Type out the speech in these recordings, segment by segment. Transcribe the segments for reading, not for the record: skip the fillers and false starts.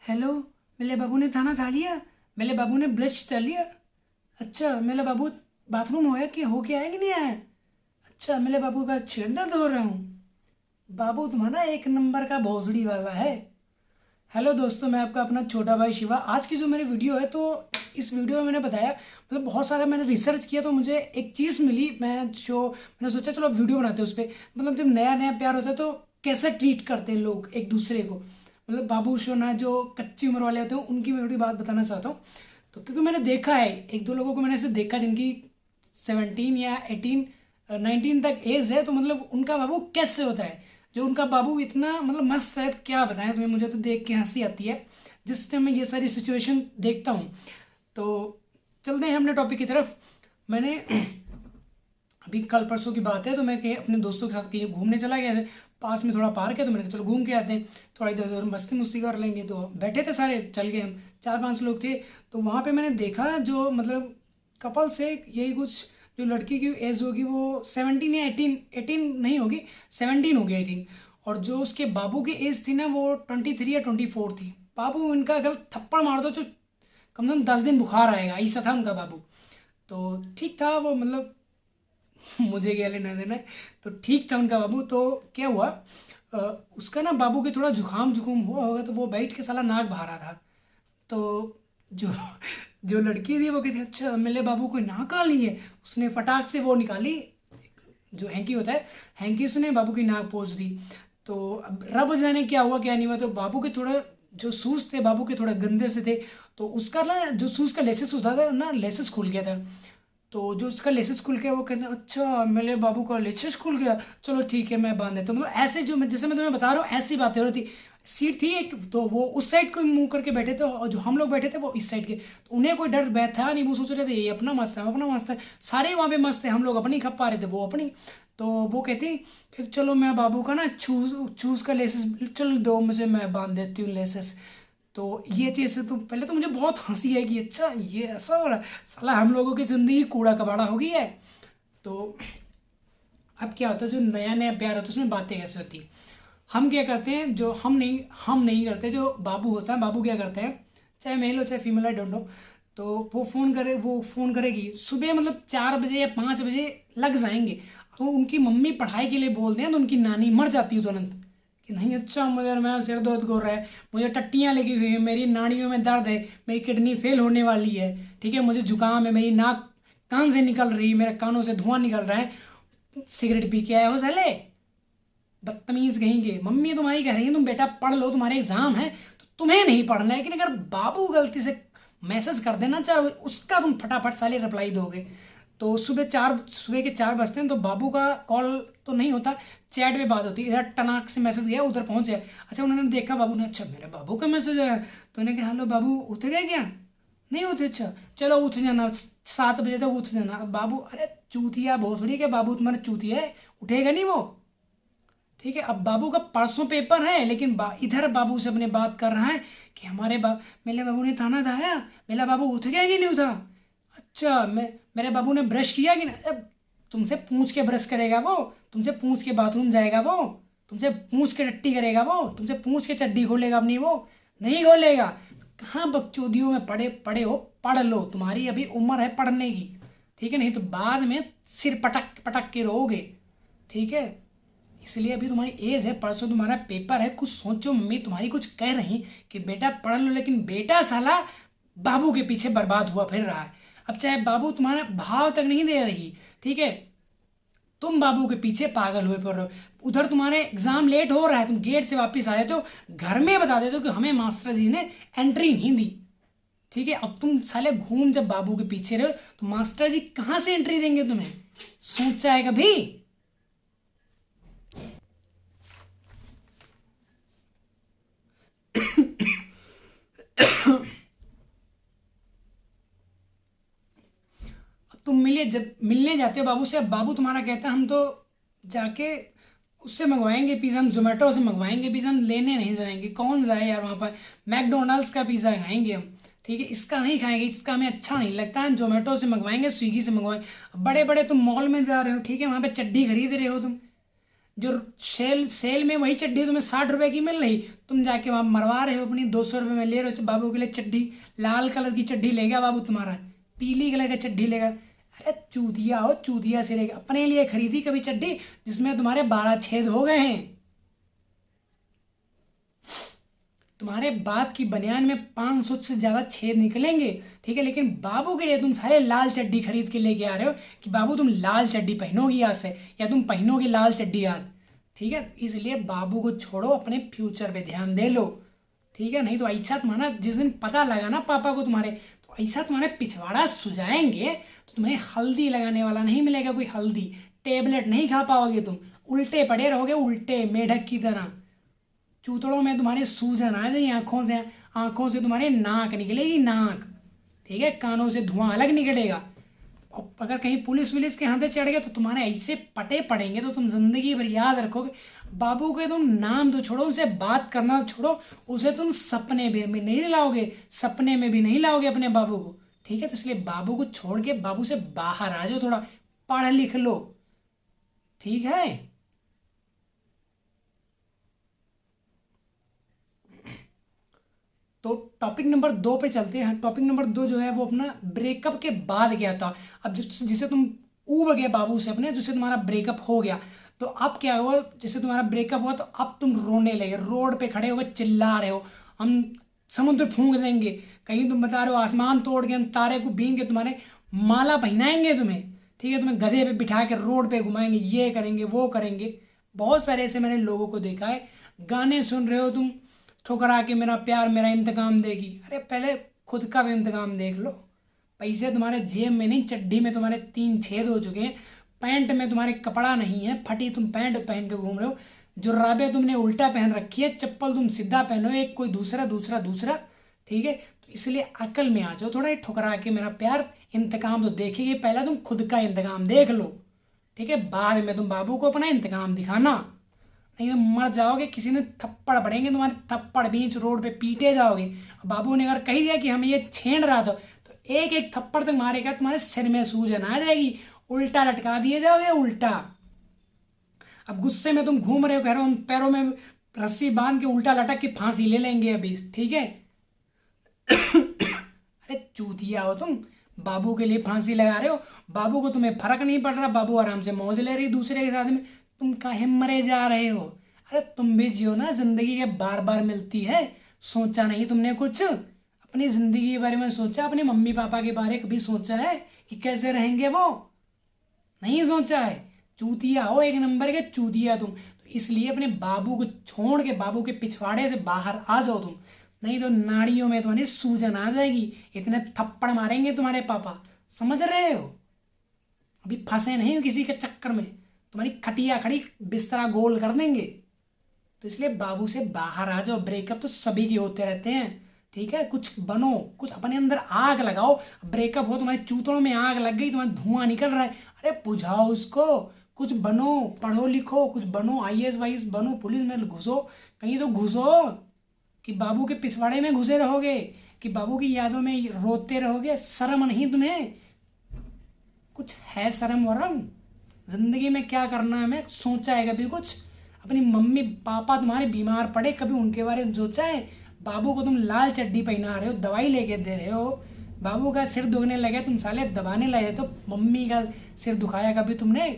Hello. मेरे बाबू ने खाना खा लिया। मेरे बाबू ने ब्रश कर लिया। अच्छा, मेरा बाबू बाथरूम होया कि हो के आया कि नहीं आया? अच्छा, मेरे बाबू का सिर दर्द हो रहा हूँ। बाबू तुम्हारा एक नंबर का भोसड़ी वाला है। हेलो दोस्तों, मैं आपका अपना छोटा भाई शिवा। आज की जो मेरी वीडियो है, तो इस वीडियो में मैंने बताया, मतलब बहुत सारा मैंने रिसर्च किया तो मुझे एक चीज़ मिली। मैंने सोचा चलो अब वीडियो बनाते हैं उस पर। मतलब जब नया नया प्यार होता है तो कैसे ट्रीट करते हैं लोग एक दूसरे को। मतलब बाबू शोना जो कच्ची उम्र वाले होते हैं उनकी मैं थोड़ी बात बताना चाहता हूँ। तो क्योंकि मैंने देखा है एक दो लोगों को, मैंने ऐसे देखा जिनकी 17 या 18 19 तक एज है, तो मतलब उनका बाबू कैसे होता है। जो उनका बाबू इतना मतलब मस्त है, तो क्या बताएं तुम्हें। मुझे तो देख के हंसी आती है जिस टाइम मैं ये सारी सिचुएशन देखता हूँ। तो चलते हैं अपने टॉपिक की तरफ। मैंने अभी कल परसों की बात है, तो मैं अपने दोस्तों के साथ कहीं घूमने चला गया। ऐसे पास में थोड़ा पार्क है, तो मैंने कहा चलो घूम के आते हैं, थोड़ा इधर उधर मस्ती मुस्ती कर लेंगे। तो बैठे थे सारे, चल गए हम, 4-5 लोग थे। तो वहाँ पे मैंने देखा जो मतलब कपल से यही कुछ, जो लड़की की एज होगी वो 17 या 18, 18 नहीं होगी, 17 होगी आई थिंक। और जो उसके बाबू की एज थी ना, वो 23 या 24 थी। बाबू उनका अगर थप्पड़ मार दो तो कम से कम 10 दिन बुखार आएगा, ऐसा था उनका बाबू। तो ठीक था वो, मतलब मुझे क्या लेना देना है। तो ठीक था उनका बाबू। तो क्या हुआ, अ, उसका ना बाबू के थोड़ा जुकाम जुकाम हुआ होगा, तो वो बैठ के साला नाक बहा रहा था। तो जो जो लड़की थी वो कहती अच्छा मेरे बाबू को नाक आ रही है। उसने फटाक से वो निकाली, जो हैंकी होता है, हैंकी उसने बाबू की नाक पोंछ दी। तो अब रब जाने क्या हुआ क्या नहीं हुआ। तो बाबू के थोड़ा जो शूज़ थे बाबू के थोड़ा गंदे से थे। तो उसका ना जो शूज़ का लेसेस होता था ना, लेसेस खुल गया था। तो जो उसका लेसेस खुल गया, वो कहते हैं अच्छा मेरे बाबू का लेसेस खुल गया, चलो ठीक है मैं बांध देता हूँ। मतलब ऐसे जो मैं, जैसे मैं तुम्हें बता रहा हूँ, ऐसी बातें हो रही थी। सीट थी एक, तो वो उस साइड को मुंह करके बैठे थे और जो हम लोग बैठे थे वो इस साइड के। तो उन्हें कोई डर बैठ था नहीं, वो सोच रहे थे ये अपना मस्त है, हम अपना मस्त है। सारे वहाँ पे मस्त है, हम लोग अपनी खप पा रहे थे, वो अपनी। तो वो कहती कि चलो मैं बाबू का ना चूज चूज का लेसेस, चलो दो मुझे, मैं बांध देती हूँ लेसेस। तो ये चीज़ से तो पहले तो मुझे बहुत हंसी है कि अच्छा ये ऐसा हो रहा है, साला हम लोगों की ज़िंदगी कूड़ा कबाड़ा हो गई है। तो अब क्या होता है, जो नया नया प्यार होता है उसमें बातें कैसे होती है। हम क्या करते हैं, जो हम नहीं करते, जो बाबू होता है, बाबू क्या करते हैं, चाहे मेल हो चाहे फीमेल, आई डोंट नो। तो वो फ़ोन करेगी सुबह, मतलब 4 बजे या 5 बजे लग जाएंगे। तो उनकी मम्मी पढ़ाई के लिए बोलते हैं, तो उनकी नानी मर जाती है तुरंत कि नहीं अच्छा मुझे, मैं सिर दर्द हो रहा है, मुझे टट्टियाँ लगी हुई है, मेरी नाड़ियों में दर्द है, मेरी किडनी फेल होने वाली है, ठीक है, मुझे जुकाम है, मेरी नाक कान से निकल रही है, मेरे कानों से धुआं निकल रहा है, सिगरेट पी के आए हो साले, बदतमीज कहेंगे। मम्मी तुम्हारी कह रही है तुम बेटा पढ़ लो, तुम्हारे एग्जाम है, तो तुम्हें नहीं पढ़ना है। लेकिन अगर बाबू गलती से मैसेज कर देना, चाहे उसका तुम फटाफट साले रिप्लाई दोगे। तो सुबह के 4 बजते हैं, तो बाबू का कॉल तो नहीं होता, चैट पे बात होती है। इधर टनाक से मैसेज गया, उधर पहुंच गया। अच्छा उन्होंने देखा बाबू ने, अच्छा मेरे बाबू का मैसेज है, तो उन्होंने कहा हेलो बाबू उठ गए क्या? नहीं उठे, अच्छा चलो उठ जाना, 7 बजे तक उठ जाना। अब बाबू, अरे चूतिया भोसड़ी के बाबू तुम्हारे चूतिया है, उठेगा नहीं वो, ठीक है। अब बाबू का परसों पेपर है, लेकिन इधर बाबू से अपने बात कर रहा है कि मेरे बाबू ने खाना खाया, मेरा बाबू उठ गया कि नहीं उठा। अच्छा मेरे बाबू ने ब्रश किया कि नहीं। अब तुमसे पूछ के ब्रश करेगा वो, तुमसे पूछ के बाथरूम जाएगा वो, तुमसे पूछ के टट्टी करेगा वो, तुमसे पूछ के चड्डी खोलेगा अपनी वो, नहीं खोलेगा। कहाँ बकचोदियों में पढ़े पढ़े हो, पढ़ लो, तुम्हारी अभी उम्र है पढ़ने की, ठीक है, नहीं तो बाद में सिर पटक पटक के रोगे, ठीक है। इसलिए अभी तुम्हारी एज है, परसों तुम्हारा पेपर है, कुछ सोचो। मम्मी तुम्हारी कुछ कह रही कि बेटा पढ़ लो, लेकिन बेटा साला बाबू के पीछे बर्बाद हुआ फिर रहा है। अब चाहे बाबू तुम्हारा भाव तक नहीं दे रही, ठीक है, तुम बाबू के पीछे पागल हुए पड़ रहे हो। उधर तुम्हारे एग्जाम लेट हो रहा है, तुम गेट से वापस आ जाते हो, घर में बता देते हो कि हमें मास्टर जी ने एंट्री नहीं दी, ठीक है। अब तुम साले घूम जब बाबू के पीछे रहे हो, तो मास्टर जी कहाँ से एंट्री देंगे तुम्हें? सोचा है कभी? अब तुम जब मिलने जाते हो बाबू से, अब बाबू तुम्हारा कहता है हम तो जाके उससे मंगवाएंगे पिज़्ज़ा, हम जोमेटो से मंगवाएंगे पिज़्ज़ा, हम लेने नहीं जाएंगे, कौन जाए यार वहाँ पर, मैकडोनल्ड्स का पिज़्ज़ा खाएंगे हम, ठीक है, इसका नहीं खाएंगे, इसका हमें अच्छा नहीं लगता है, हम जोमेटो से मंगवाएंगे, स्विगी से मंगवाएंगे। अब बड़े बड़े तुम मॉल में जा रहे हो, ठीक है, वहाँ पे चड्डी खरीद रहे हो तुम, जो सेल सेल में वही चड्डी तुम्हें 60 रुपए की मिल रही, तुम जाके वहां मरवा रहे हो अपनी 200 रुपए में ले रहे हो बाबू के लिए चड्डी। लाल कलर की चड्डी लेगा बाबू तुम्हारा, पीली कलर का चड्डी लेगा। अरे चूतिया हो, चूतिया से लेगा। अपने लिए खरीदी कभी चड्डी जिसमें तुम्हारे 12 छेद हो गए हैं? तुम्हारे बाप की बनियान में 500 से ज्यादा छेद निकलेंगे, ठीक है, लेकिन बाबू के लिए तुम सारे लाल चड्डी खरीद के लेके आ रहे हो कि बाबू तुम लाल चड्डी पहनोगी आज से, या तुम पहनोगी लाल चड्डी आज, ठीक है। इसलिए बाबू को छोड़ो, अपने फ्यूचर पे ध्यान दे लो, ठीक है। नहीं तो ऐसा तुम्हारा जिस दिन पता लगा ना पापा को तुम्हारे, तो ऐसा तुम्हारे पिछवाड़ा सुझाएंगे तो तुम्हें हल्दी लगाने वाला नहीं मिलेगा कोई, हल्दी टेबलेट नहीं खा पाओगे तुम, उल्टे पड़े रहोगे, उल्टे मेढक की तरह। चूतड़ों में तुम्हारे सूजन आ जाए, आंखों से तुम्हारे नाक निकलेगी, नाक, ठीक है। कानों से धुआं अलग निकलेगा। और अगर कहीं पुलिस वुलिस के हाथे चढ़ गए तो तुम्हारे ऐसे पटे पड़ेंगे तो तुम जिंदगी भर याद रखोगे। बाबू के तुम नाम तो छोड़ो, उसे बात करना तो छोड़ो, उसे तुम सपने में भी नहीं लाओगे, सपने में भी नहीं लाओगे अपने बाबू को, ठीक है। तो इसलिए बाबू को छोड़ के बाबू से बाहर आ जाओ, थोड़ा पढ़ लिख लो, ठीक है। तो टॉपिक नंबर 2 पे चलते हैं। टॉपिक नंबर 2 जो है वो अपना ब्रेकअप के बाद क्या था। अब जिसे तुम ऊब गए बाबू से अपने, जिससे तुम्हारा ब्रेकअप हो गया, तो अब क्या हुआ, जैसे तुम्हारा ब्रेकअप हुआ तो अब तुम रोने लगे, रोड पे खड़े होकर चिल्ला रहे हो, हम समुद्र फूंक देंगे, कहीं तुम बता रहे हो आसमान तोड़ के हम तारे को बीन के तुम्हारे माला पहनाएंगे तुम्हें, ठीक है, तुम्हें गधे पे बिठा के रोड पे घुमाएंगे, ये करेंगे वो करेंगे। बहुत सारे ऐसे मैंने लोगों को देखा है। गाने सुन रहे हो तुम, ठुकरा के मेरा प्यार मेरा इंतकाम देगी। अरे पहले खुद का तो इंतकाम देख लो। पैसे तुम्हारे जेब में नहीं, चड्डी में तुम्हारे 3 छेद हो चुके हैं, पैंट में तुम्हारे कपड़ा नहीं है, फटी तुम पैंट पहन के घूम रहे हो, जुर्राबे तुमने उल्टा पहन रखी है, चप्पल तुम सीधा पहनो, एक कोई दूसरा दूसरा दूसरा, ठीक है। तो इसलिए अकल में आ जाओ थोड़ा। ठुकरा के मेरा प्यार इंतकाम तो देखेगी, पहले तुम खुद का इंतकाम देख लो, ठीक है, बाद में तुम बाबू को अपना इंतकाम दिखाना, नहीं तो मर जाओगे। किसी ने थप्पड़ पड़ेंगे तुम्हारे, थप्पड़ बीच रोड पे पीटे जाओगे। बाबू ने अगर कह दिया कि हम ये छेड़ रहा था तो एक एक थप्पड़ तक मारेगा, तुम्हारे सिर में सूजन आ जाएगी, उल्टा लटका दिए जाओगे, उल्टा। अब गुस्से में तुम घूम रहे हो, कह रहे हो पैरों में रस्सी बांध के उल्टा लटक के फांसी ले लेंगे अभी, ठीक है। अरे चूतिया हो तुम, बाबू के लिए फांसी लगा रहे हो, बाबू को तुम्हें फर्क नहीं पड़ रहा, बाबू आराम से मौज ले रही दूसरे के साथ में, तुम काहे मरे जा रहे हो। अरे तुम भी जियो ना, जिंदगी के बार बार मिलती है। सोचा नहीं तुमने कुछ अपनी जिंदगी के बारे में? सोचा अपने मम्मी पापा के बारे कभी सोचा है कि कैसे रहेंगे वो? नहीं सोचा है। चूतिया हो, एक नंबर के चूतिया तुम। तो इसलिए अपने बाबू को छोड़ के बाबू के पिछवाड़े से बाहर आ जाओ तुम, नहीं तो नाड़ियों में तुम्हारी सूजन आ जाएगी, इतने थप्पड़ मारेंगे तुम्हारे पापा, समझ रहे हो। अभी फंसे नहीं हो किसी के चक्कर में, तुम्हारी खटिया खड़ी बिस्तरा गोल कर देंगे। तो इसलिए बाबू से बाहर आ जाओ। ब्रेकअप तो सभी के होते रहते हैं, ठीक है। कुछ बनो, कुछ अपने अंदर आग लगाओ। ब्रेकअप हो, तुम्हारे चूतों में आग लग गई, तुम्हारा धुआं निकल रहा है, अरे बुझाओ उसको, कुछ बनो, पढ़ो लिखो, कुछ बनो, IAS वाईएस बनो, पुलिस में घुसो, कहीं तो घुसो कि बाबू के पिछवाड़े में घुसे रहोगे, कि बाबू की यादों में रोते रहोगे। शर्म नहीं तुम्हें? कुछ है शर्म वरम? जिंदगी में क्या करना है हमें सोचा है कभी कुछ? अपनी मम्मी पापा तुम्हारे बीमार पड़े, कभी उनके बारे में सोचा है? बाबू को तुम लाल चड्डी पहना रहे हो, दवाई लेके दे रहे हो, बाबू का सिर दुखने लगे तुम साले दबाने लगे, तो मम्मी का सिर दुखाया कभी तुमने?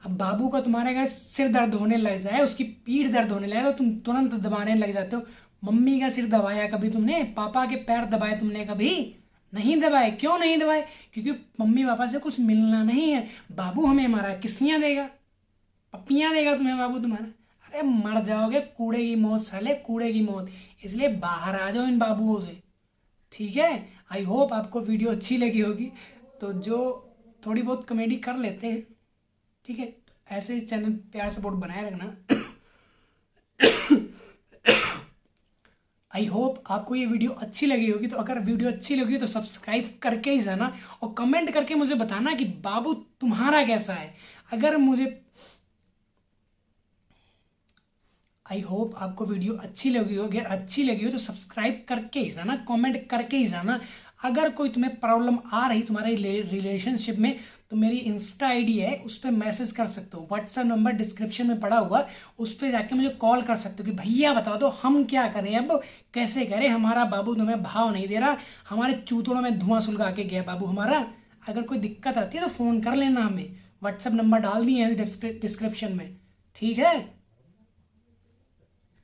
अब बाबू का तुम्हारे अगर सिर दर्द होने लग जाए, उसकी पीठ दर्द होने लगे तो तुम तुरंत दबाने लग जाते हो। मम्मी का सिर दबाया कभी तुमने? पापा के पैर दबाए तुमने कभी? नहीं दबाए। क्यों नहीं दबाए? क्योंकि मम्मी पापा से कुछ मिलना नहीं है। बाबू हमें हमारा किस्सियाँ देगा, पप्पियाँ देगा तुम्हें बाबू तुम्हारा। अरे मर जाओगे, कूड़े की मौत साले, कूड़े की मौत। इसलिए बाहर आ जाओ इन बाबुओं से, ठीक है। आई होप आपको वीडियो अच्छी लगी होगी। तो जो थोड़ी बहुत कॉमेडी कर लेते हैं, ठीक है, तो ऐसे ही चैनल प्यार सपोर्ट बनाए रखना। आई होप आपको ये वीडियो अच्छी लगी होगी। तो अगर वीडियो अच्छी लगी तो सब्सक्राइब करके ही जाना, और कमेंट करके मुझे बताना कि बाबू तुम्हारा कैसा है। अगर मुझे आई होप आपको वीडियो अच्छी लगी हो। अगर अच्छी लगी हो तो सब्सक्राइब करके ही जाना, कमेंट करके ही जाना। अगर कोई तुम्हें प्रॉब्लम आ रही तुम्हारे रिलेशनशिप में तो मेरी इंस्टा आईडी है, उस पर मैसेज कर सकते हो। व्हाट्सएप नंबर डिस्क्रिप्शन में पड़ा हुआ, उस पर जाके मुझे कॉल कर सकते हो कि भैया बता दो हम क्या करें, अब कैसे करें, हमारा बाबू तुम्हें भाव नहीं दे रहा, हमारे चूतड़ों में धुआं सुलगा के गया बाबू हमारा। अगर कोई दिक्कत आती है तो फ़ोन कर लेना हमें, व्हाट्सएप नंबर डाल दिए हैं डिस्क्रिप्शन में, ठीक है।